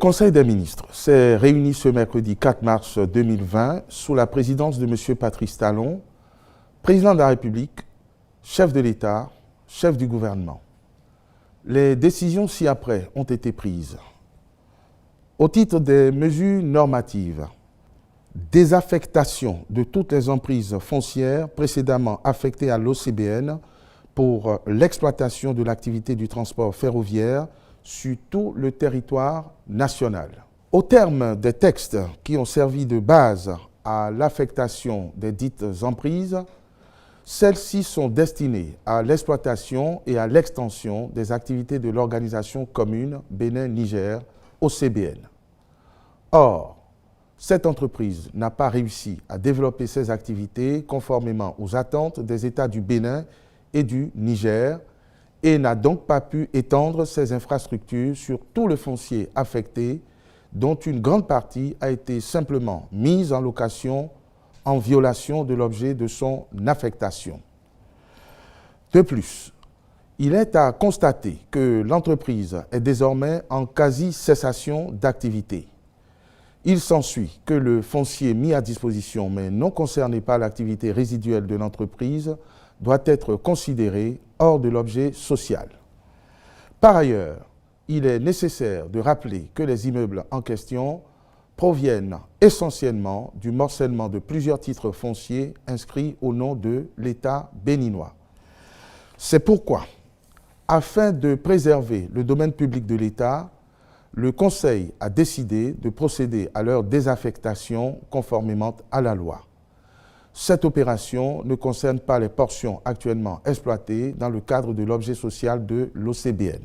Conseil des ministres s'est réuni ce mercredi 4 mars 2020 sous la présidence de M. Patrice Talon, président de la République, chef de l'État, chef du gouvernement. Les décisions ci-après ont été prises. Au titre des mesures normatives, désaffectation de toutes les emprises foncières précédemment affectées à l'OCBN pour l'exploitation de l'activité du transport ferroviaire sur tout le territoire national. Au terme des textes qui ont servi de base à l'affectation des dites emprises, celles-ci sont destinées à l'exploitation et à l'extension des activités de l'Organisation commune Bénin-Niger, OCBN. Or, cette entreprise n'a pas réussi à développer ses activités conformément aux attentes des États du Bénin et du Niger et n'a donc pas pu étendre ses infrastructures sur tout le foncier affecté, dont une grande partie a été simplement mise en location en violation de l'objet de son affectation. De plus, il est à constater que l'entreprise est désormais en quasi-cessation d'activité. Il s'ensuit que le foncier mis à disposition mais non concerné par l'activité résiduelle de l'entreprise doit être considéré hors de l'objet social. Par ailleurs, il est nécessaire de rappeler que les immeubles en question proviennent essentiellement du morcellement de plusieurs titres fonciers inscrits au nom de l'État béninois. C'est pourquoi, afin de préserver le domaine public de l'État, le Conseil a décidé de procéder à leur désaffectation conformément à la loi. Cette opération ne concerne pas les portions actuellement exploitées dans le cadre de l'objet social de l'OCBN.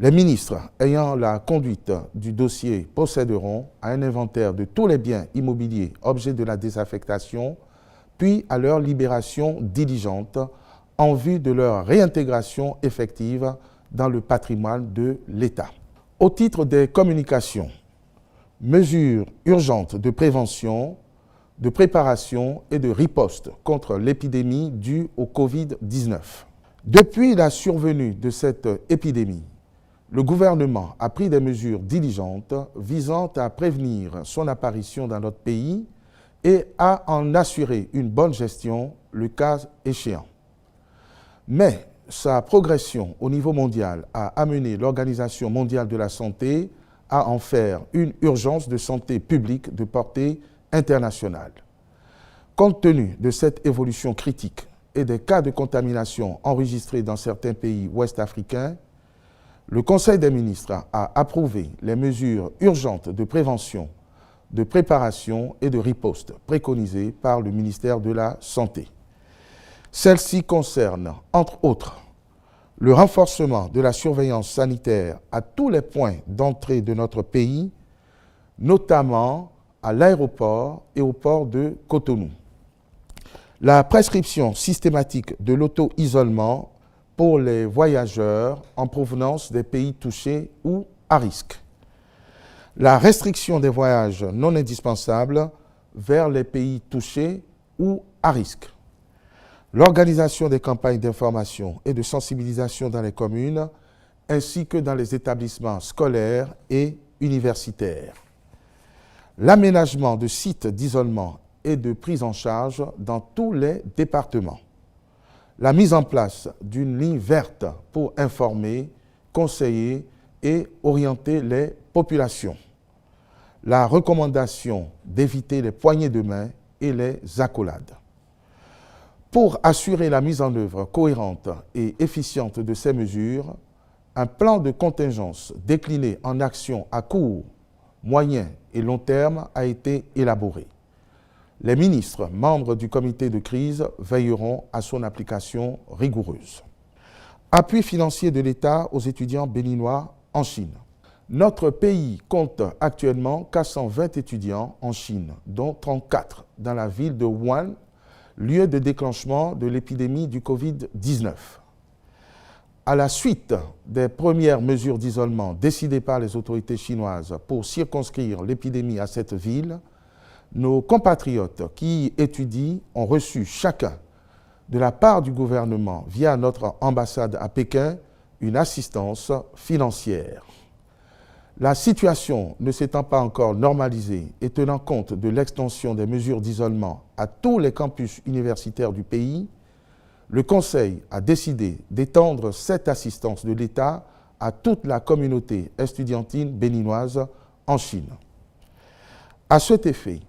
Les ministres ayant la conduite du dossier procéderont à un inventaire de tous les biens immobiliers objets de la désaffectation, puis à leur libération diligente en vue de leur réintégration effective dans le patrimoine de l'État. Au titre des communications, mesures urgentes de prévention, de préparation et de riposte contre l'épidémie due au Covid-19. Depuis la survenue de cette épidémie, le gouvernement a pris des mesures diligentes visant à prévenir son apparition dans notre pays et à en assurer une bonne gestion le cas échéant. Mais sa progression au niveau mondial a amené l'Organisation mondiale de la santé à en faire une urgence de santé publique de portée internationale. Compte tenu de cette évolution critique et des cas de contamination enregistrés dans certains pays ouest-africains, le Conseil des ministres a approuvé les mesures urgentes de prévention, de préparation et de riposte préconisées par le ministère de la Santé. Celles-ci concernent, entre autres, le renforcement de la surveillance sanitaire à tous les points d'entrée de notre pays, notamment à l'aéroport et au port de Cotonou. La prescription systématique de l'auto-isolement pour les voyageurs en provenance des pays touchés ou à risque. La restriction des voyages non indispensables vers les pays touchés ou à risque. L'organisation des campagnes d'information et de sensibilisation dans les communes, ainsi que dans les établissements scolaires et universitaires. L'aménagement de sites d'isolement et de prise en charge dans tous les départements. La mise en place d'une ligne verte pour informer, conseiller et orienter les populations. La recommandation d'éviter les poignées de main et les accolades. Pour assurer la mise en œuvre cohérente et efficiente de ces mesures, un plan de contingence décliné en actions à court, moyen et long terme a été élaboré. Les ministres, membres du comité de crise, veilleront à son application rigoureuse. Appui financier de l'État aux étudiants béninois en Chine. Notre pays compte actuellement 420 étudiants en Chine, dont 34 dans la ville de Wuhan, lieu de déclenchement de l'épidémie du Covid-19. À la suite des premières mesures d'isolement décidées par les autorités chinoises pour circonscrire l'épidémie à cette ville, nos compatriotes qui y étudient ont reçu chacun, de la part du gouvernement via notre ambassade à Pékin, une assistance financière. La situation ne s'étant pas encore normalisée et tenant compte de l'extension des mesures d'isolement à tous les campus universitaires du pays, le Conseil a décidé d'étendre cette assistance de l'État à toute la communauté estudiantine béninoise en Chine. À cet effet,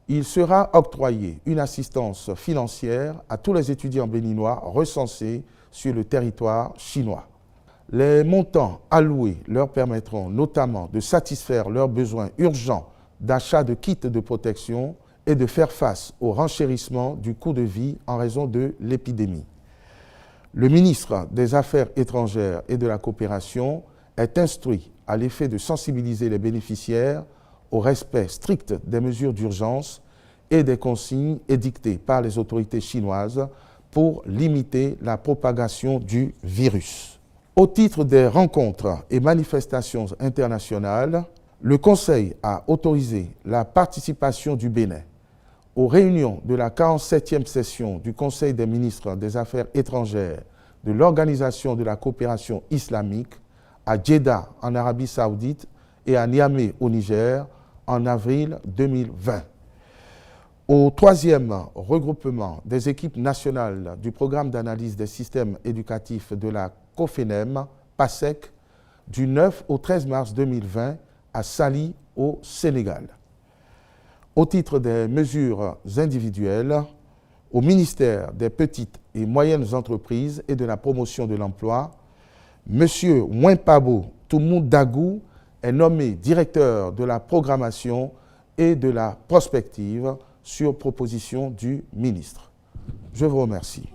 il sera octroyé une assistance financière à tous les étudiants béninois recensés sur le territoire chinois. Les montants alloués leur permettront notamment de satisfaire leurs besoins urgents d'achat de kits de protection et de faire face au renchérissement du coût de vie en raison de l'épidémie. Le ministre des Affaires étrangères et de la coopération est instruit à l'effet de sensibiliser les bénéficiaires au respect strict des mesures d'urgence et des consignes édictées par les autorités chinoises pour limiter la propagation du virus. Au titre des rencontres et manifestations internationales, le Conseil a autorisé la participation du Bénin aux réunions de la 47e session du Conseil des ministres des Affaires étrangères de l'Organisation de la coopération islamique à Djeddah en Arabie Saoudite et à Niamey au Niger en avril 2020. Au 3e regroupement des équipes nationales du programme d'analyse des systèmes éducatifs de la COFENEM, PASEC, du 9 au 13 mars 2020 à Saly, au Sénégal. Au titre des mesures individuelles, au ministère des Petites et Moyennes Entreprises et de la Promotion de l'Emploi, M. Mwimpabo Toumoudagou est nommé directeur de la programmation et de la prospective sur proposition du ministre. Je vous remercie.